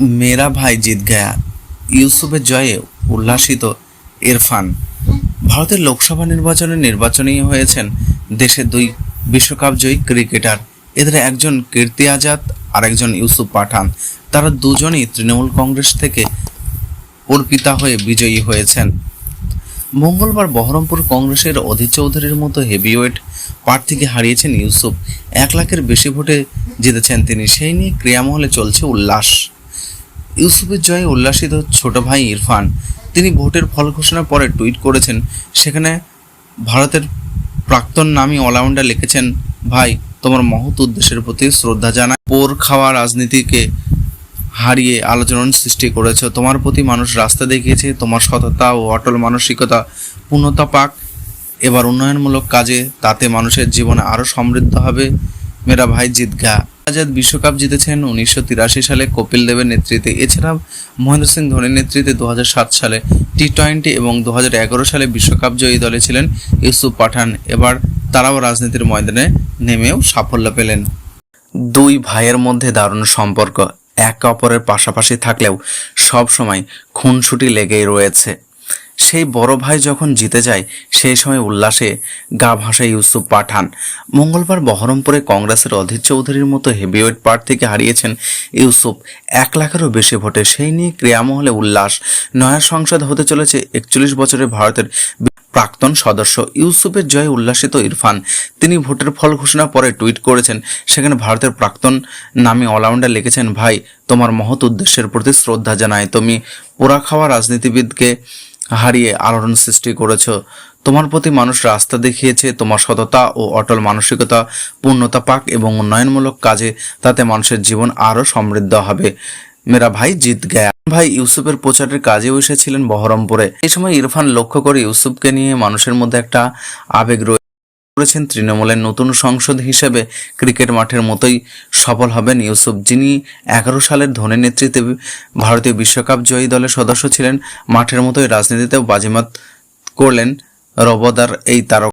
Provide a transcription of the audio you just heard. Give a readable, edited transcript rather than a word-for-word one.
मेरा भाई জিত গয়া ইউসুফের জয়ে উল্লাসিত ইরফান। ভারতের লোকসভা নির্বাচনেই হয়েছেন দেশের দুই বিশ্বকাপ জয়ী ক্রিকেটার। এদের একজন কীর্তি আজাদ আর একজন ইউসুফ পাঠান। তারা দুজনেই তৃণমূল কংগ্রেস থেকে অর্পিতা হয়ে বিজয়ী হয়েছেন। মঙ্গলবার বহরমপুর কংগ্রেসের অধীর চৌধুরীর মতো হেভিওয়েট প্রার্থীকে হারিয়েছেন ইউসুফ। 1 লাখের বেশি ভোটে জিতেছেন তিনি। সেই নিয়ে ক্রীড়ামহলে চলছে উল্লাস। ইউসুফের জয়ে উল্লাসিত ছোট ভাই ইরফান। তিনি ভোটের ফল ঘোষণার পরে টুইট করেছেন। সেখানে ভারতের প্রাক্তন নামী অলরাউন্ডার লিখেছেন, ভাই তোমার মহৎ উদ্দেশ্যের প্রতি শ্রদ্ধা জানাই। পোর খাওয়া রাজনীতিকে হারিয়ে আলোচনার সৃষ্টি করেছ। তোমার প্রতি মানুষ রাস্তা দেখিয়েছে। তোমার সততা ও অটল মানসিকতা পূর্ণতা পাক এবার উন্নয়নমূলক কাজে, তাতে মানুষের জীবন আরও সমৃদ্ধ হবে। মেরা ভাই জিত গয়া। আজাদ বিশ্বকাপ জিতেছেন 1983 সালে কপিল দেবের নেতৃত্বে। এছাড়া মহেন্দ্র সিং ধোনির নেতৃত্বে 2007 সালে টি-20 এবং 2011 সালে বিশ্বকাপ জয়ী দলে ছিলেন ইউসুফ পাঠান। এবার তারাও রাজনীতির ময়দানে নেমেও সাফল্য পেলেন। দুই ভাইয়ের মধ্যে দারুণ সম্পর্ক। একে অপরের পাশাপাশি থাকলেও সব সময় খুনসুটি লেগেই রয়েছে। সেই বড় ভাই যখন জিতে যায় সেই সময় উল্লাসে গা ভাসায় ইউসুফ পাঠান। মঙ্গলবার বহরমপুরে কংগ্রেসের অধীর চৌধুরীর মতো হেভিওয়েট প্রার্থীকে হারিয়েছেন ইউসুফ 1 লাখেরও বেশি ভোটে। সেই নিয়ে ক্রীড়ামহলে উল্লাস। নয়া সংসদ হতে চলেছে 41 বছরের ভারতের প্রাক্তন সদস্য। ইউসুফের জয়ে উল্লাসিত ইরফান। তিনি ভোটের ফল ঘোষণার পরে টুইট করেছেন। সেখানে ভারতের প্রাক্তন নামী অলরাউন্ডার লিখেছেন, ভাই তোমার মহৎ উদ্দেশ্যের প্রতি শ্রদ্ধা জানাই। তুমি পোড়া খাওয়া রাজনীতিবিদকে হারিয়ে আলোড়ন সৃষ্টি করেছ। তোমার প্রতি মানুষ রাস্তা দেখিয়েছে। তোমার সততা ও অটল মানসিকতা পূর্ণতা পাক এবং উন্নয়নমূলক কাজে, তাতে মানুষের জীবন আরও সমৃদ্ধ হবে। মেরা ভাই জিত গয়া। ভাই ইউসুফের প্রচারের কাজেও এসেছিলেন বহরমপুরে। এই সময় ইরফান লক্ষ্য করে ইউসুফকে নিয়ে মানুষের মধ্যে একটা আবেগ করেছেন। তৃণমূলের নতুন সংসদ হিসেবে ক্রিকেট মাঠের মতোই সফল হবেন ইউসুফ, যিনি 11 সালের ধোনির নেতৃত্বে ভারতীয় বিশ্বকাপ জয়ী দলের সদস্য ছিলেন। মাঠের মতোই রাজনীতিতেও বাজিমাত করলেন রবদার এই তারকা।